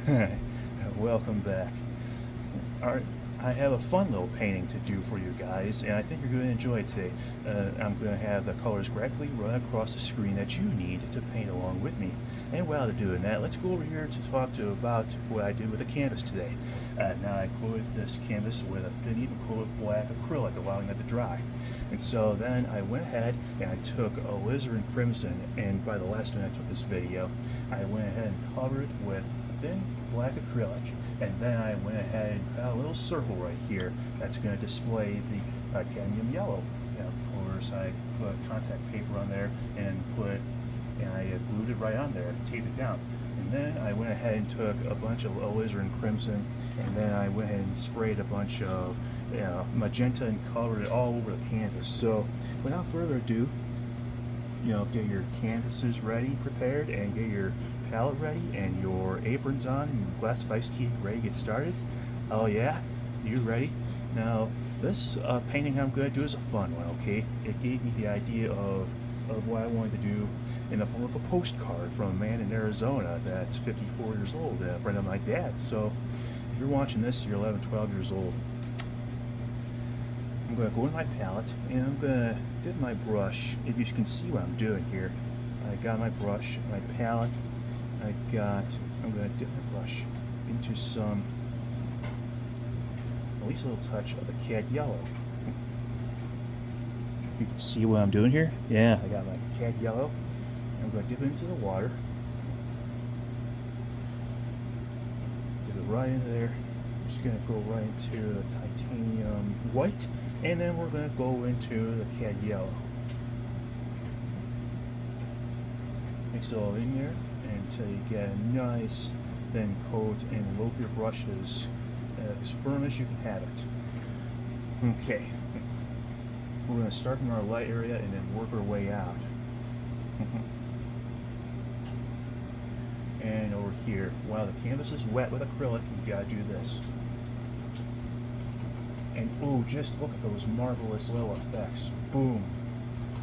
Welcome back. Alright, I have a fun little painting to do for you guys, and I think you're going to enjoy it today. I'm going to have the colors correctly run across the screen that you need to paint along with me. And while they're doing that, let's go over here to talk to about what I did with the canvas today. Now I coated this canvas with a thin even coat of black acrylic, allowing it to dry. And so then I went ahead and I took alizarin crimson, and by the last time I took this video, I went ahead and covered it with thin black acrylic, and then I went ahead and got a little circle right here that's going to display the cadmium yellow. And of course, I put contact paper on there and I glued it right on there, taped it down. And then I went ahead and took a bunch of alizarin crimson, and then I went ahead and sprayed a bunch of magenta and colored it all over the canvas. So without further ado, get your canvases ready, prepared, and get your palette ready and your aprons on and your glass of iced tea ready to get started. Oh yeah, you ready? Now this painting I'm going to do is a fun one, okay? It gave me the idea of what I wanted to do in the form of a postcard from a man in Arizona that's 54 years old, a friend of my dad's. So if you're watching this, you're 11, 12 years old. I'm going to go in my palette and I'm going to dip my brush. If you can see what I'm doing here, I got my brush, my palette. I'm going to dip my brush into some, at least a little touch of the cad yellow. If you can see what I'm doing here, yeah, I got my cad yellow. I'm going to dip it into the water. Dip it right into there. I'm just going to go right into the titanium white, and then we're going to go into the cad yellow. Mix it all in there until you get a nice thin coat, and lope your brushes as firm as you can have it. Okay, we're going to start from our light area and then work our way out. And over here, while the canvas is wet with acrylic, you gotta do this. And ooh, just look at those marvelous little effects. Boom.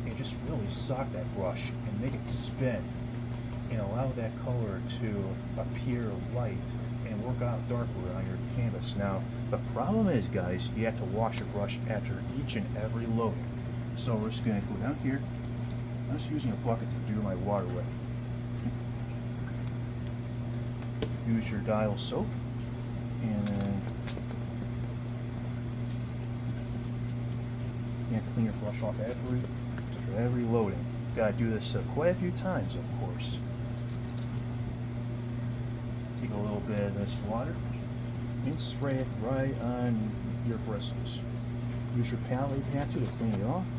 And just really sock that brush and make it spin and allow that color to appear light and work out darker on your canvas. Now, the problem is, guys, you have to wash your brush after each and every loading. So we're just gonna go down here. I'm just using a bucket to do my water with. Use your Dial soap, and then you have to clean your brush off after every loading. Got to do this quite a few times, of course. Take a little bit of this water and spray it right on your bristles. Use your palette if you have to clean it off,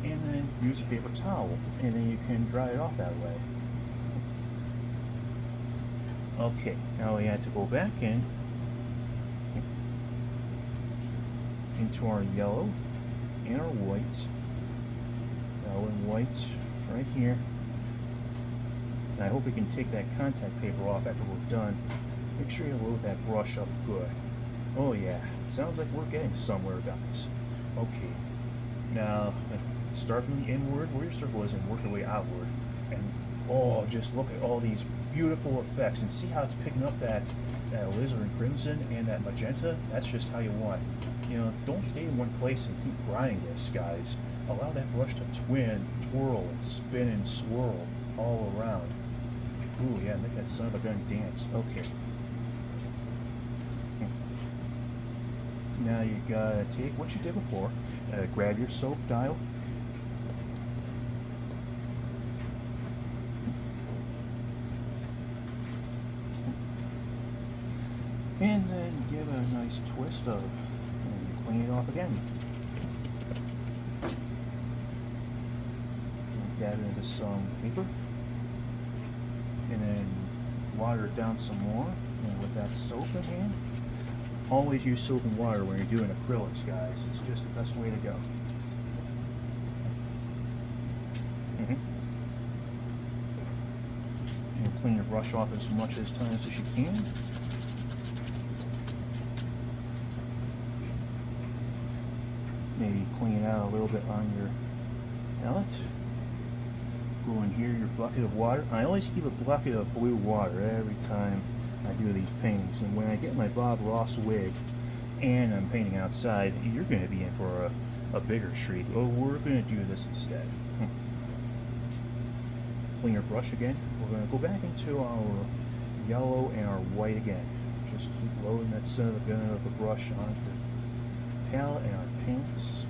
and then use a paper towel, and then you can dry it off that way. Okay, now we have to go back into our yellow and our white. Yellow and white right here. And I hope we can take that contact paper off after we're done. Make sure you load that brush up good. Oh yeah, sounds like we're getting somewhere, guys. Okay, now start from the inward where your circle is and work your way outward. And oh, just look at all these beautiful effects and see how it's picking up that alizarin crimson and that magenta. That's just how you want. Don't stay in one place and keep grinding this, guys. Allow that brush to twirl, and spin and swirl all around. Ooh, yeah, make that son of a gun dance. Okay. Now you gotta take what you did before, grab your soap dial, and then give it a nice twist of, and clean it off again. Dab it into some paper, and then water it down some more, and with that soap in hand. Always use soap and water when you're doing acrylics, guys. It's just the best way to go. And clean your brush off as much as times as you can. Maybe clean it out a little bit on your palette. Go in here, your bucket of water. I always keep a bucket of blue water every time I do these paintings. And when I get my Bob Ross wig and I'm painting outside, you're going to be in for a bigger treat. Oh, we're going to do this instead. Clean your brush again. We're going to go back into our yellow and our white again. Just keep loading that son of a gun of the brush onto the palette and our paints.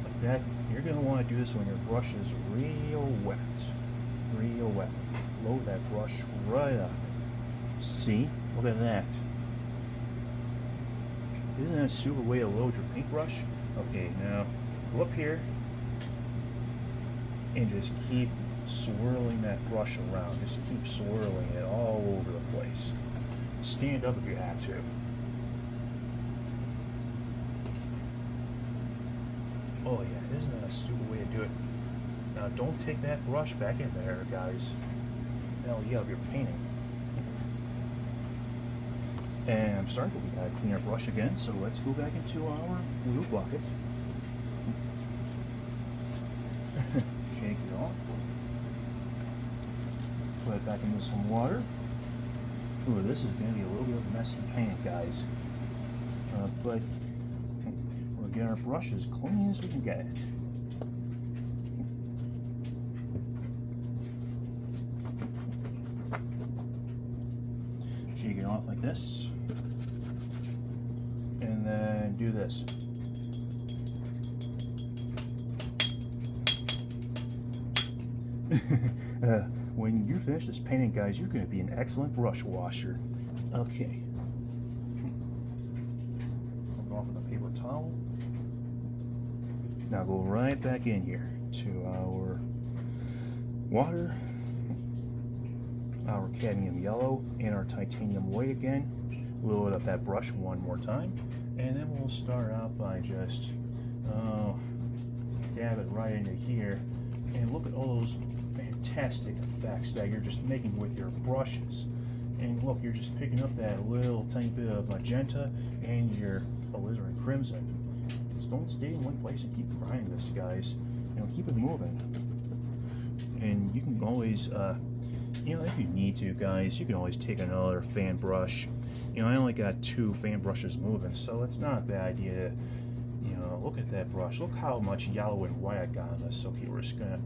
Like that. You're going to want to do this when your brush is real wet. Real wet. Load that brush right up. See? Look at that. Isn't that a super way to load your paintbrush? Okay, now go up here and just keep swirling that brush around. Just keep swirling it all over the place. Stand up if you have to. Oh yeah, isn't that a stupid way to do it? Now don't take that brush back in there, guys. That'll yell up your painting. And I'm sorry, but we gotta clean our brush again, so let's go back into our blue bucket. Shake it off. Put it back into some water. Ooh, this is gonna be a little bit of a messy paint, guys. But we're getting our brush as clean as we can get it. Shake it off like this. And then do this. When you finish this painting, guys, you're going to be an excellent brush washer. Okay. Come off with a paper towel. Now go right back in here to our water, our cadmium yellow, and our titanium white again. Load up that brush one more time, and then we'll start out by just dab it right into here, and look at all those fantastic effects that you're just making with your brushes. And look, you're just picking up that little tiny bit of magenta and your alizarin crimson. Just don't stay in one place and keep grinding this, guys. You know, keep it moving. And you can always, you know, if you need to, guys, you can always take another fan brush. You know, I only got 2 fan brushes moving, so it's not a bad idea to, you know, look at that brush. Look how much yellow and white I got on this. Okay, we're just gonna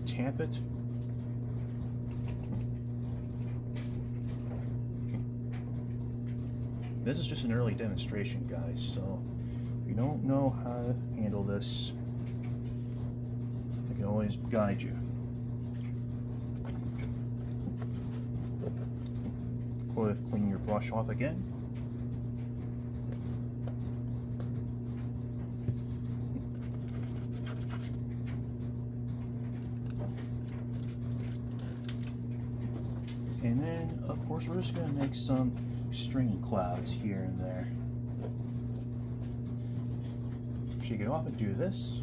tap it. This is just an early demonstration, guys, so if you don't know how to handle this, I can always guide you. Clean your brush off again. And then, of course, we're just going to make some stringy clouds here and there. Shake it off and do this.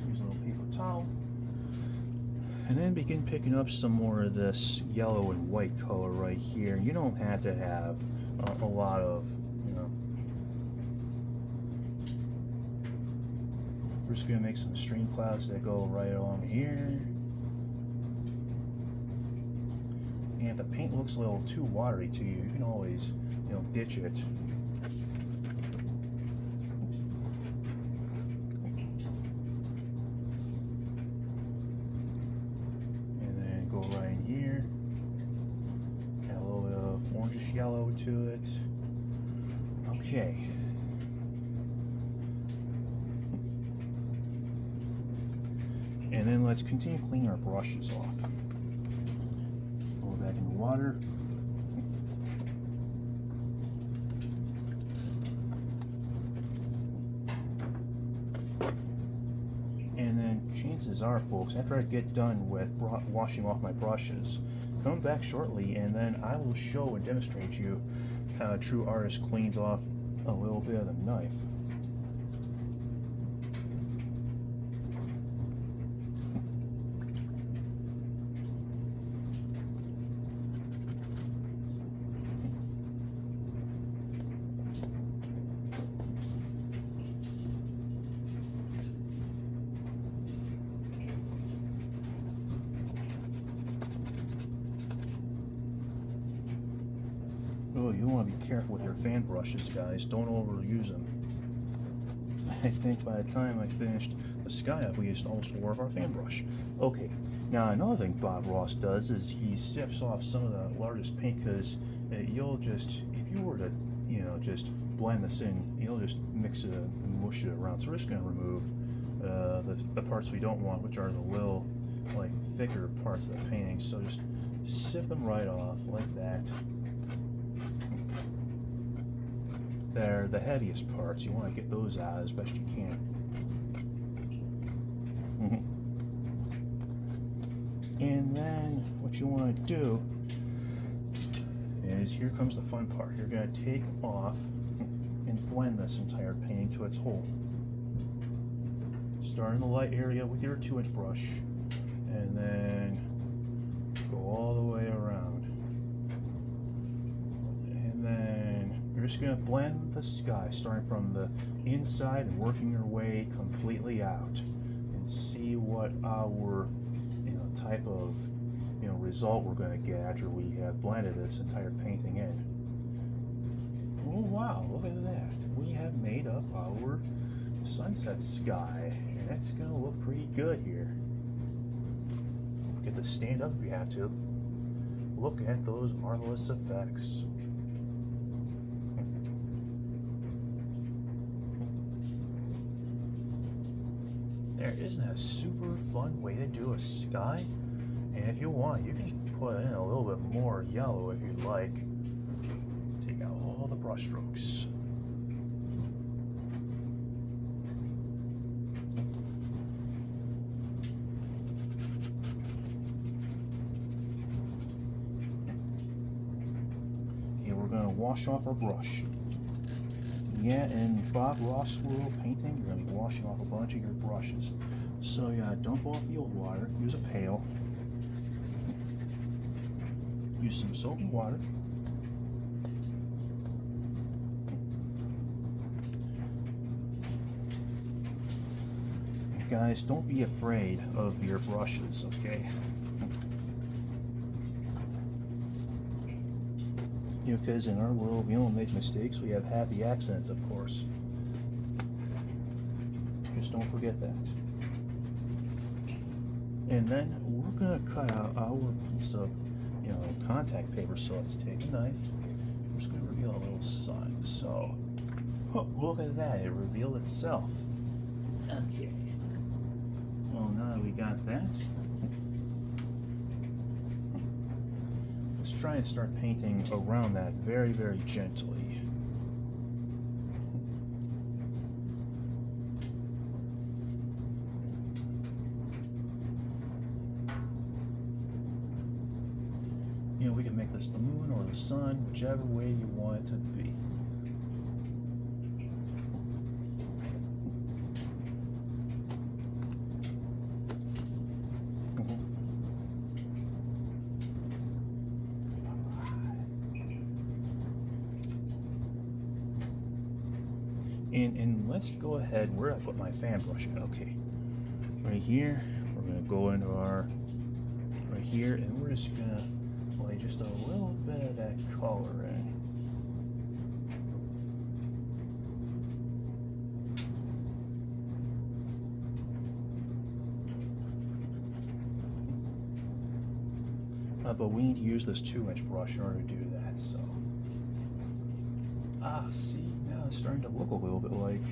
Use a little paper towel. And then begin picking up some more of this yellow and white color right here. You don't have to have a lot of, you know. We're just going to make some string clouds that go right along here. And if the paint looks a little too watery to you, you can always, you know, ditch it. Yellow to it. Okay. And then let's continue cleaning our brushes off. Go back in the water. And then chances are, folks, after I get done with washing off my brushes, come back shortly, and then I will show and demonstrate you how a true artist cleans off a little bit of the knife. you want to be careful with your fan brushes, guys. Don't overuse them. I think by the time I finished the sky up, we used almost 4 of our fan brush. Okay, now another thing Bob Ross does is he sifts off some of the largest paint, because you'll just, if you were to, you know, just blend this in, you'll just mix it and mush it around. So we're just going to remove the parts we don't want, which are the little, like, thicker parts of the painting. So just sift them right off like that. They're the heaviest parts. You want to get those out as best you can. And then what you want to do is, here comes the fun part. You're going to take off and blend this entire painting to its whole. Start in the light area with your 2-inch brush, and then go all the way around. And then you're just going to blend the sky, starting from the inside and working your way completely out, and see what our, you know, type of, you know, result we're going to get after we have blended this entire painting in. Oh wow, look at that. We have made up our sunset sky, and it's going to look pretty good here. Don't forget to stand up if you have to. Look at those marvelous effects. There, isn't that a super fun way to do a sky? And if you want, you can put in a little bit more yellow if you'd like. Take out all the brush strokes. Okay, we're going to wash off our brush. Yeah, in Bob Ross little painting, you're going to be washing off a bunch of your brushes. So you gotta dump off the old water, use a pail, use some soap and water. Guys, don't be afraid of your brushes, okay? You know, because in our world, we don't make mistakes, we have happy accidents, of course. Just don't forget that. And then we're going to cut out our piece of, you know, contact paper. So let's take a knife. We're just going to reveal a little sun. So, oh, look at that. It revealed itself. Okay. Well, now that we got that, let's try and start painting around that very, very gently. You know, we can make this the moon or the sun, whichever way you want it to be. And let's go ahead, where I put my fan brush at? Okay. Right here, we're gonna go into our, right here, and we're just gonna lay just a little bit of that color in. But we need to use this 2-inch brush in order to do that, so. See, now it's starting to look a little bit like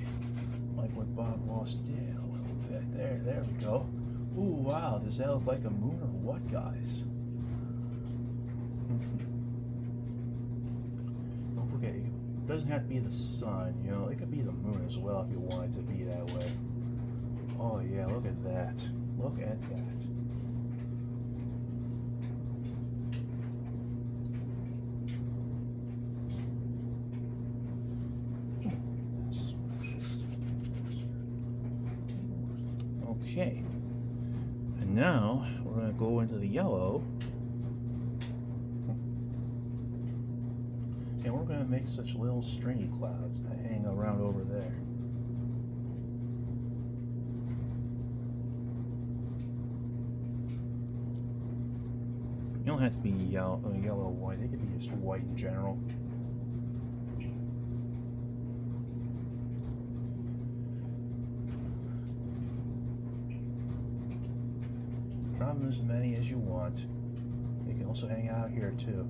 what Bob Ross did, a little bit. There we go. Ooh, wow, does that look like a moon or what, guys? Don't forget, it doesn't have to be the sun, you know, it could be the moon as well if you want it to be that way. Oh yeah, look at that. Look at that. Okay, and now we're going to go into the yellow, and we're going to make such little stringy clouds that hang around over there. You don't have to be yellow or white, it could be just white in general. grab as many as you want. You can also hang out here too.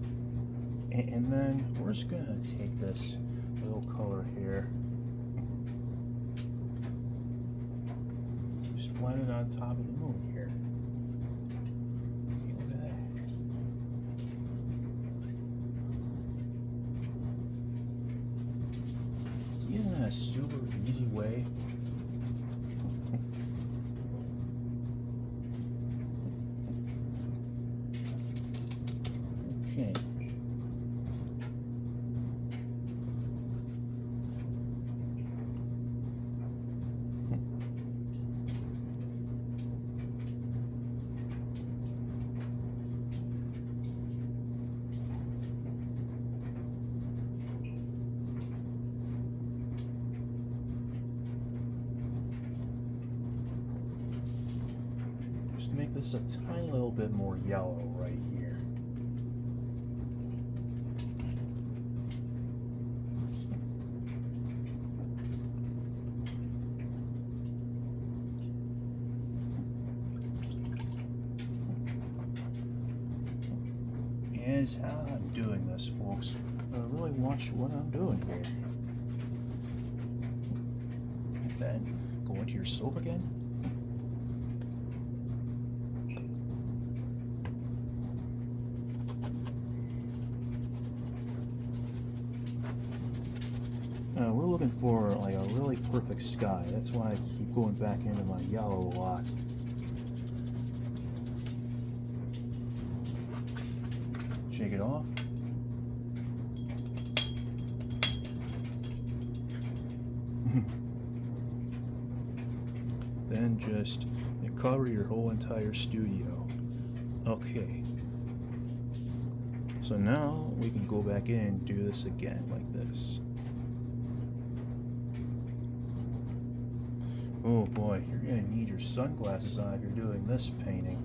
And then we're just gonna take this little color here, just blend it on top of the moon here. Okay, look at that. So isn't that a super easy way? Okay. Just make this a tiny little bit more yellow right here. Is how I'm doing this, folks. Really watch what I'm doing here. And then go into your soap again. We're looking for like a really perfect sky. That's why I keep going back into my yellow a lot. Shake it off. Then just cover your whole entire studio. Okay. So now we can go back in and do this again like this. Oh boy, you're gonna need your sunglasses on if you're doing this painting.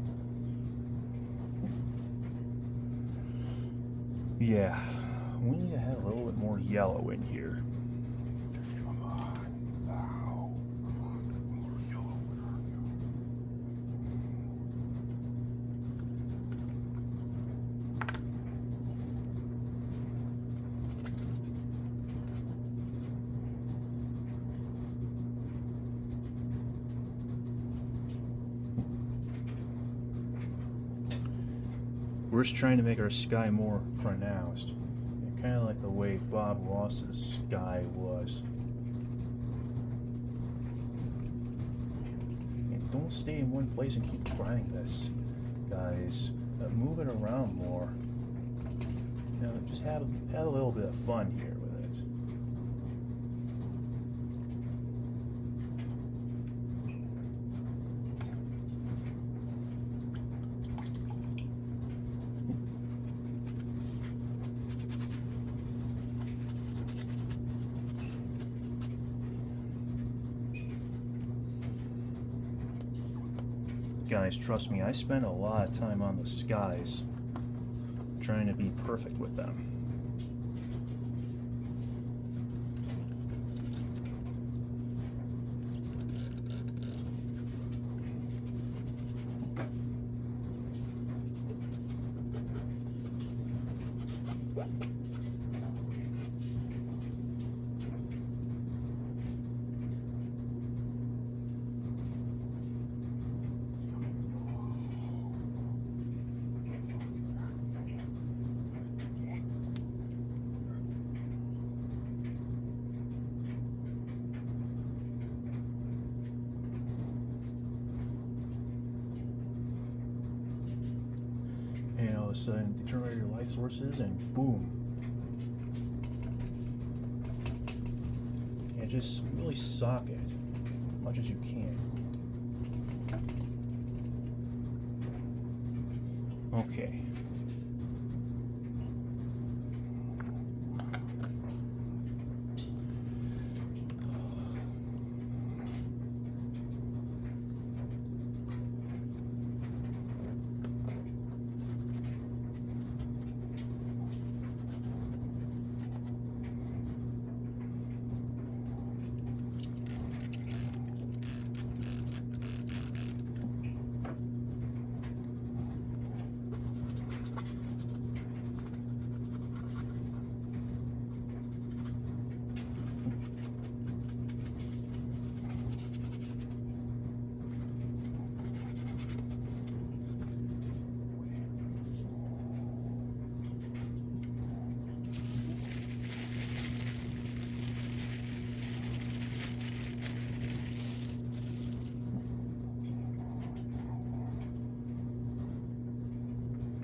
Yeah, we need to have a little bit more yellow in here. Come on, now. More yellow, where are you? We're just trying to make our sky more pronounced. Kind of like the way Bob Ross's sky was. And don't stay in one place and keep trying this, guys. Move it around more. You know, just have a little bit of fun here with it. Guys, trust me, I spend a lot of time on the skies, trying to be perfect with them. And all of a sudden, you turn on your light sources, and boom. And just really sock it as much as you can. Okay.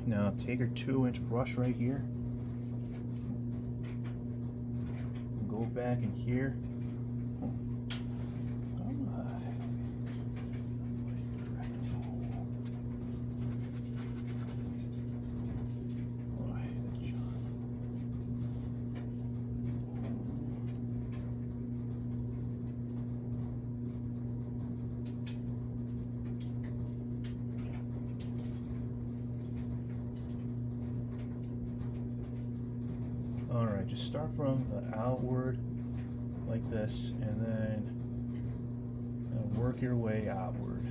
Now take your 2-inch brush right here. And go back in here. Come on. Alright, just start from the outward like this and then work your way outward.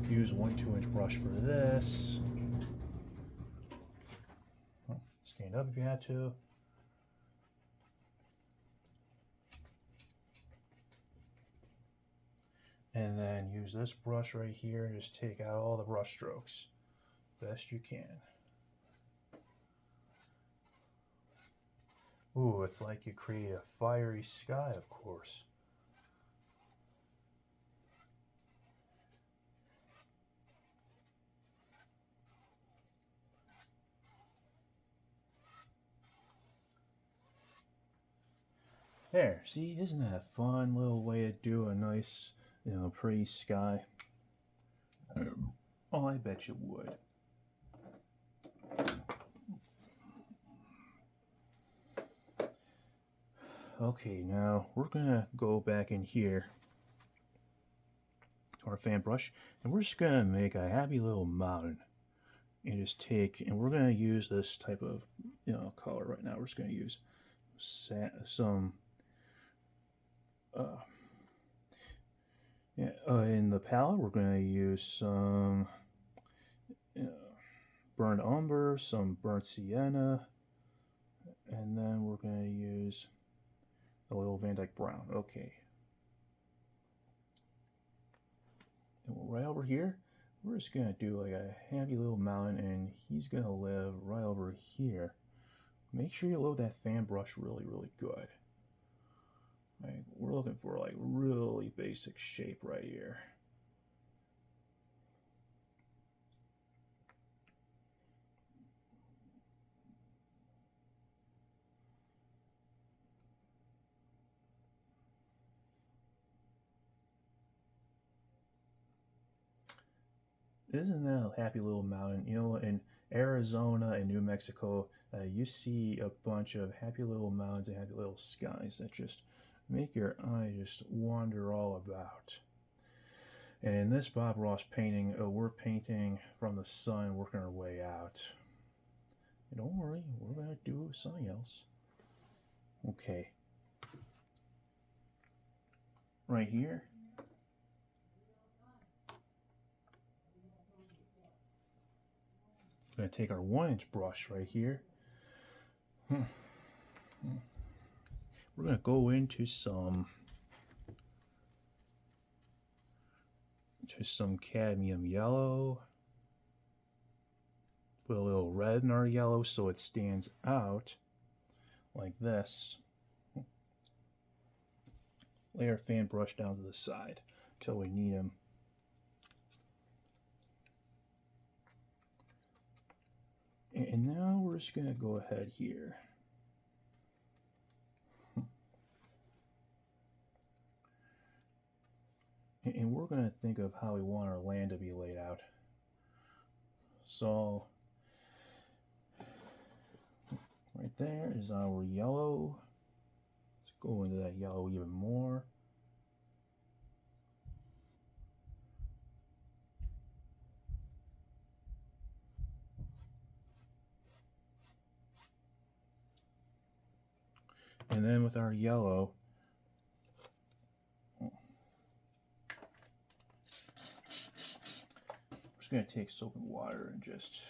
Use 1 2-inch brush for this. Stand up if you had to. And then use this brush right here and just take out all the brush strokes best you can. Ooh, it's like you create a fiery sky, of course. There, see, isn't that a fun little way to do a nice, pretty sky? Oh, I bet you would. Okay, now we're gonna go back in here to our fan brush, and we're just gonna make a happy little mountain. And just take, and we're gonna use this type of, color right now. We're just gonna use some. In the palette, we're going to use some burnt umber, some burnt sienna, and then we're going to use a little Van Dyke brown. Okay. And right over here, we're just going to do like a happy little mountain, and he's going to live right over here. Make sure you load that fan brush really, really good. Like, we're looking for like really basic shape right here. Isn't that a happy little mountain? In Arizona and New Mexico, you see a bunch of happy little mountains and happy little skies that just make your eye just wander all about. And in this Bob Ross painting, we're painting from the sun, working our way out. And don't worry, we're going to do something else. Okay. Right here. We're going to take our 1-inch brush right here. We're going to go into some cadmium yellow. Put a little red in our yellow so it stands out like this. Lay our fan brush down to the side until we need them. And now we're just going to go ahead here. And we're going to think of how we want our land to be laid out. So, right there is our yellow. Let's go into that yellow even more. And then with our yellow, we're just going to take soap and water and just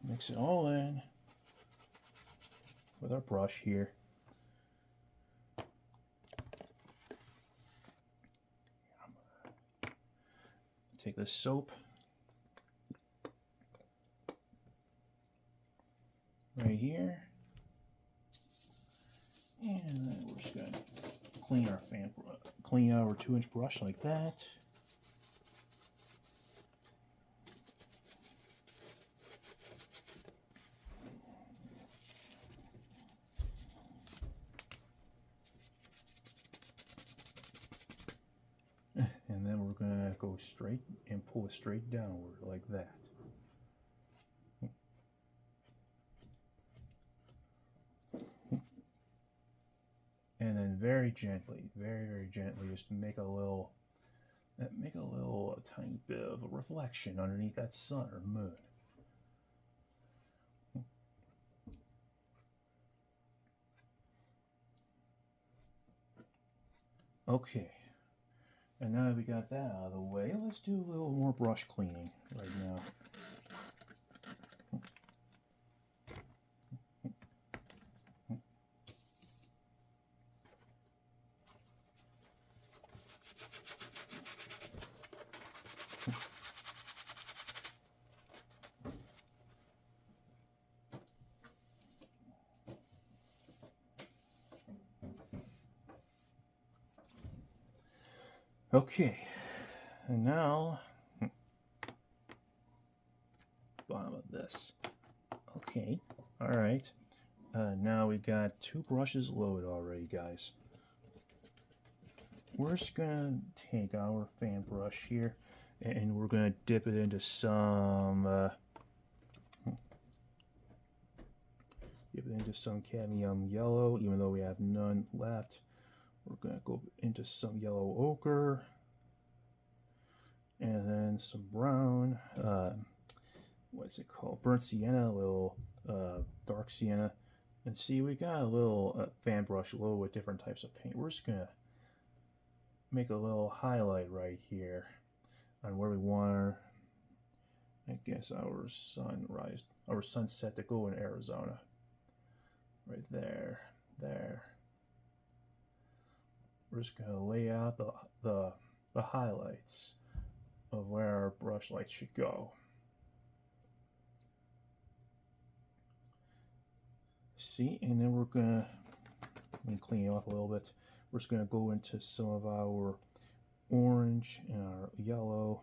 mix it all in with our brush here. Take this soap right here. And then we're just going clean clean our 2-inch brush like that. And then we're gonna go straight and pull it straight downward like that. And then very gently, very gently, just make a little tiny bit of a reflection underneath that sun or moon. Okay, and now that we got that out of the way, let's do a little more brush cleaning right now. Okay, and now bottom of this. Okay, all right. Now we got 2 brushes loaded already, guys. We're just gonna take our fan brush here, and we're gonna dip it into some cadmium yellow, even though we have none left. We're going to go into some yellow ochre and then some brown, what's it called? Burnt sienna, a little dark sienna. And see, we got a little fan brush loaded with different types of paint. We're just going to make a little highlight right here on where we want I guess our sunset to go in Arizona. Right there, there. We're just going to lay out the highlights of where our brush lights should go. See, and then we're going to clean it off a little bit. We're just going to go into some of our orange and our yellow.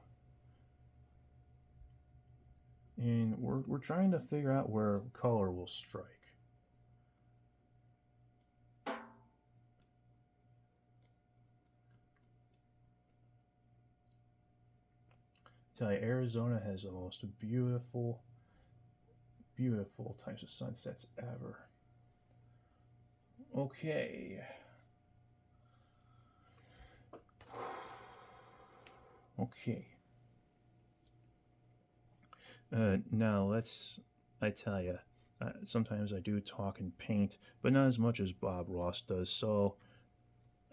And we're trying to figure out where color will strike. Tell you, Arizona has the most beautiful types of sunsets ever. Okay. Okay. Now I tell you, sometimes I do talk and paint, but not as much as Bob Ross does, so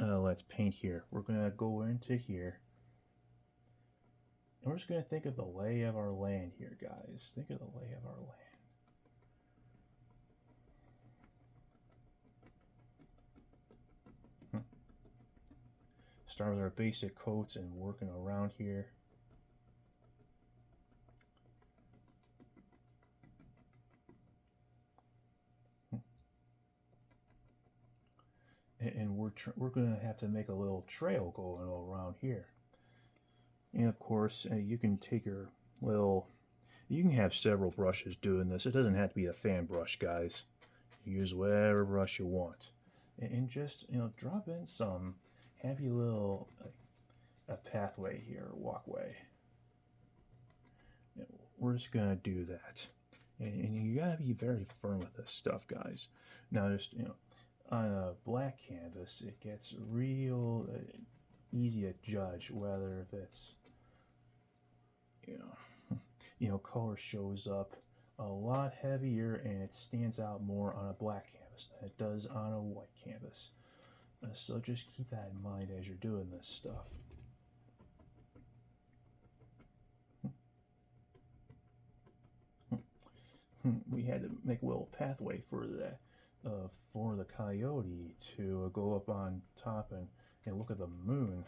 let's paint here. We're going to go into here. And we're just going to think of the lay of our land here, guys. Think of the lay of our land. Start with our basic coats and working around here. And we're going to have to make a little trail going around here. And of course, you can take your you can have several brushes doing this. It doesn't have to be a fan brush, guys. Use whatever brush you want. And just, drop in some happy little a pathway here, walkway. We're just going to do that. And you got to be very firm with this stuff, guys. Now, just, on a black canvas, it gets real easy to judge whether if it's, color shows up a lot heavier and it stands out more on a black canvas than it does on a white canvas. So just keep that in mind as you're doing this stuff. We had to make a little pathway for that, for the coyote to go up on top and look at the moon,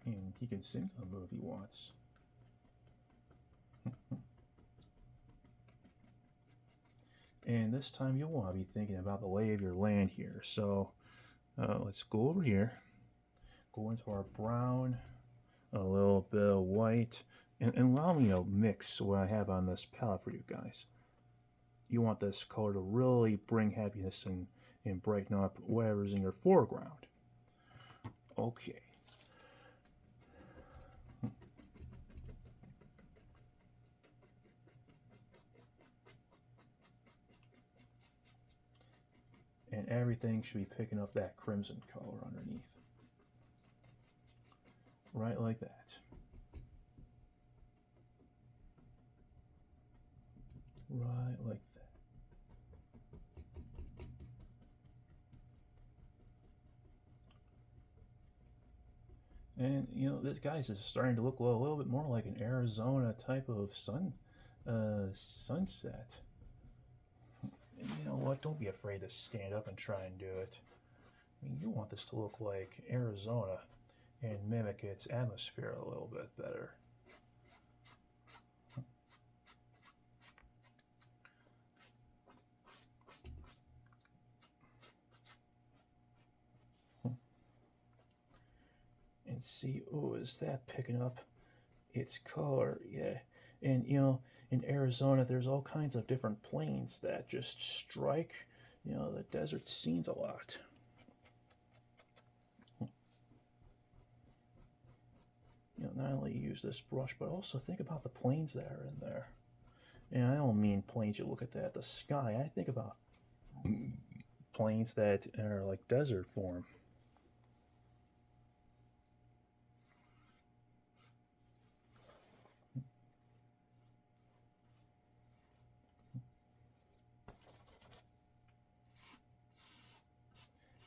and he can sing to the moon if he wants. And this time you'll want to be thinking about the lay of your land here. So Let's go over here, go into our brown, a little bit of white, and allow me to mix what I have on this palette for you guys. You want this color to really bring happiness and brighten up whatever's in your foreground. Okay. And everything should be picking up that crimson color underneath. Right like that. Right like that. And you know, this guy's is starting to look a little bit more like an Arizona type of sunset. And you know what? Don't be afraid to stand up and try and do it. I mean, you want this to look like Arizona and mimic its atmosphere a little bit better. And see, oh, is that picking up its color? Yeah. And you know, in Arizona, there's all kinds of different plains that just strike, you know, the desert scenes a lot. You know, not only use this brush, but also think about the plains that are in there. And I don't mean plains you look at that, the sky. I think about plains that are like desert form.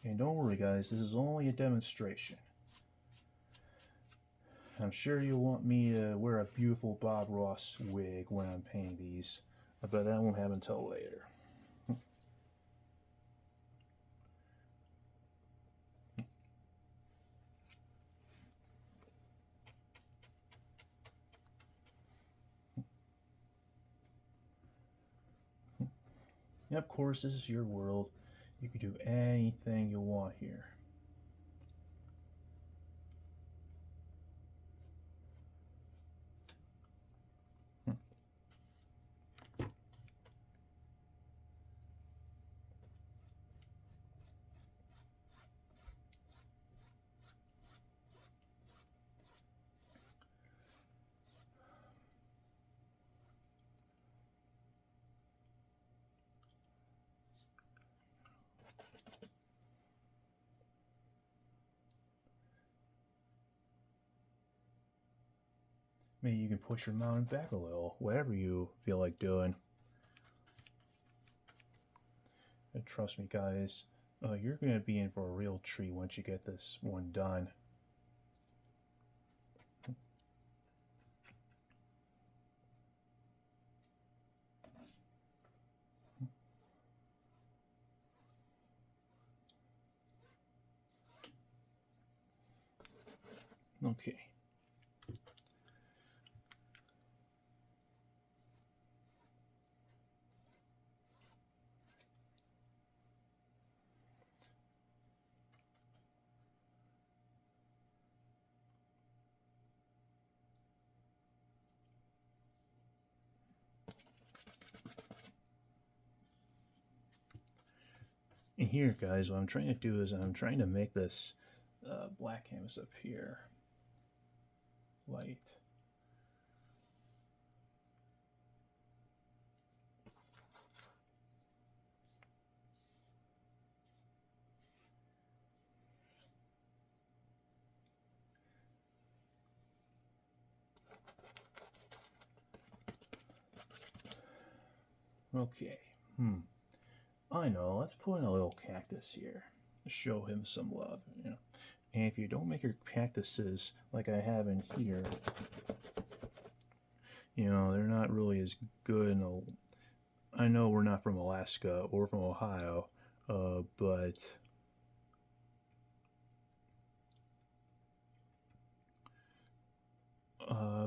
And don't worry, guys, this is only a demonstration. I'm sure you'll want me to wear a beautiful Bob Ross wig when I'm painting these, but that won't happen until later. And of course, this is your world. You can do anything you want here. Maybe you can push your mountain back a little, whatever you feel like doing. And trust me, guys, you're going to be in for a real treat once you get this one done. Okay. And here, guys, what I'm trying to do is I'm trying to make this black canvas up here light. Okay. I know. Let's put in a little cactus here to show him some love. You know, and if you don't make your cactuses like I have in here, you know, they're not really as good. I know we're not from Alaska or from Ohio, but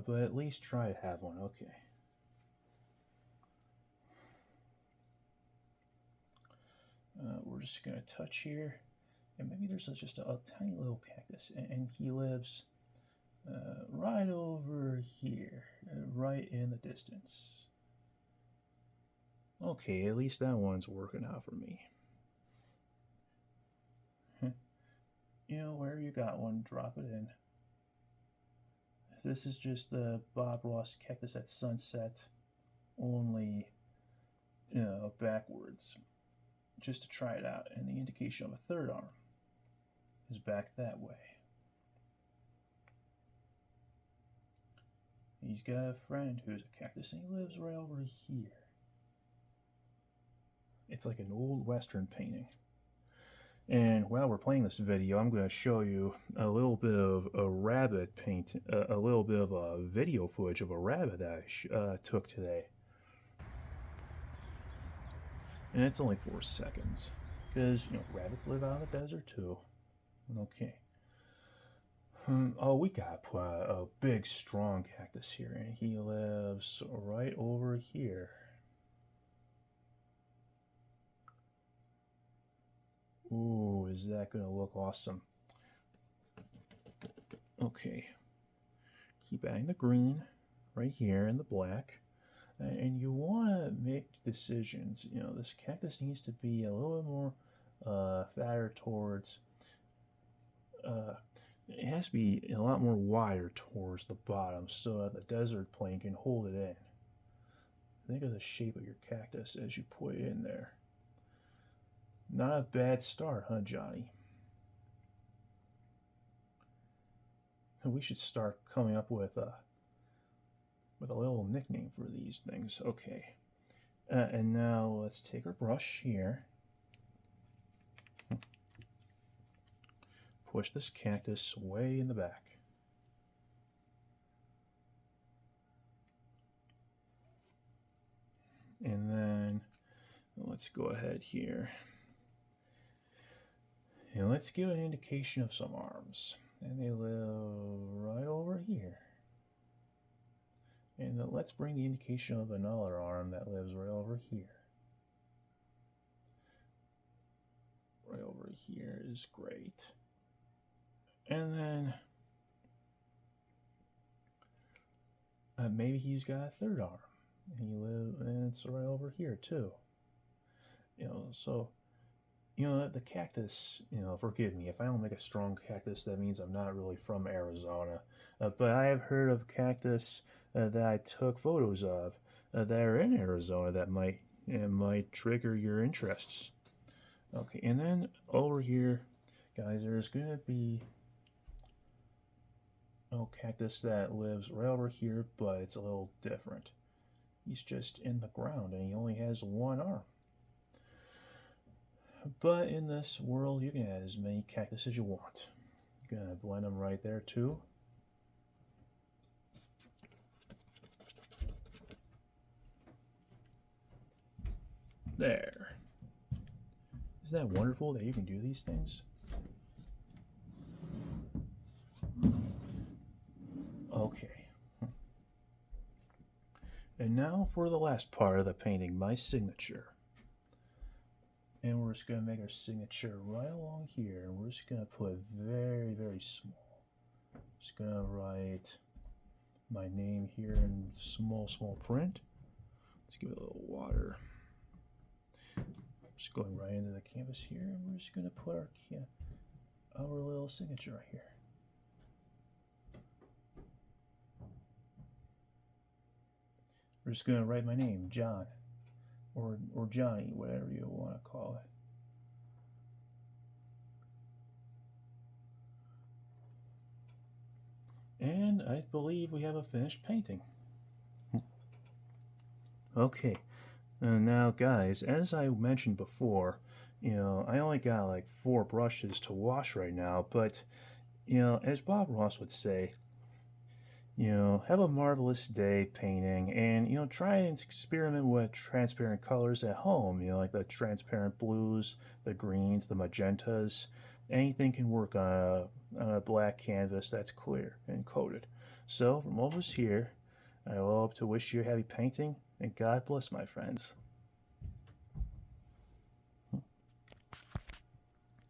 at least try to have one. Okay. We're just gonna touch here, And maybe there's just a tiny little cactus, and he lives right over here, right in the distance. Okay, at least that one's working out for me. You know, where you got one, drop it in. This is just the Bob Ross cactus at sunset, only, you know, backwards, just to try it out. And the indication of a third arm is back that way. He's got a friend who's a cactus, and he lives right over here. It's like an old Western painting. And while we're playing this video, I'm going to show you a little bit of a rabbit paint, a little bit of a video footage of a rabbit that I took today. And it's only 4 seconds, because, you know, rabbits live out in the desert too. Okay. Oh, we got a big, strong cactus here, and he lives right over here. Ooh, is that going to look awesome? Okay. Keep adding the green right here and the black. And you want to make decisions. You know, this cactus needs to be a little bit more fatter towards... it has to be a lot more wider towards the bottom so that the desert plane can hold it in. Think of the shape of your cactus as you put it in there. Not a bad start, huh, Johnny? We should start coming up with a little nickname for these things. Okay. And now let's take our brush here. Push this cactus way in the back. And then let's go ahead here. And let's give an indication of some arms. And they live right over here. And then let's bring the indication of another arm that lives right over here. Right over here is great. And then maybe he's got a third arm. And it's right over here too. You know, so you know, the cactus, you know, forgive me, if I don't make a strong cactus, that means I'm not really from Arizona. But I have heard of cactus that I took photos of that are in Arizona that might trigger your interests. Okay, and then over here, guys, there's going to be a cactus that lives right over here, but it's a little different. He's just in the ground, and he only has one arm. But in this world, you can add as many cactus as you want. You're going to blend them right there too. There. Isn't that wonderful that you can do these things? Okay. And now for the last part of the painting, my signature. And we're just going to make our signature right along here. And we're just going to put very, very small. Just going to write my name here in small, small print. Let's give it a little water. Just going right into the canvas here. And we're just going to put our little signature right here. We're just going to write my name, John. Or Johnny, whatever you want to call it. And I believe we have a finished painting. Okay, and now guys, as I mentioned before, you know, I only got like 4 brushes to wash right now, but, you know, as Bob Ross would say, you know, have a marvelous day painting, and, you know, try and experiment with transparent colors at home, you know, like the transparent blues, the greens, the magentas. Anything can work on a black canvas that's clear and coated. So, from all of us here, I hope to wish you a happy painting, and God bless, my friends.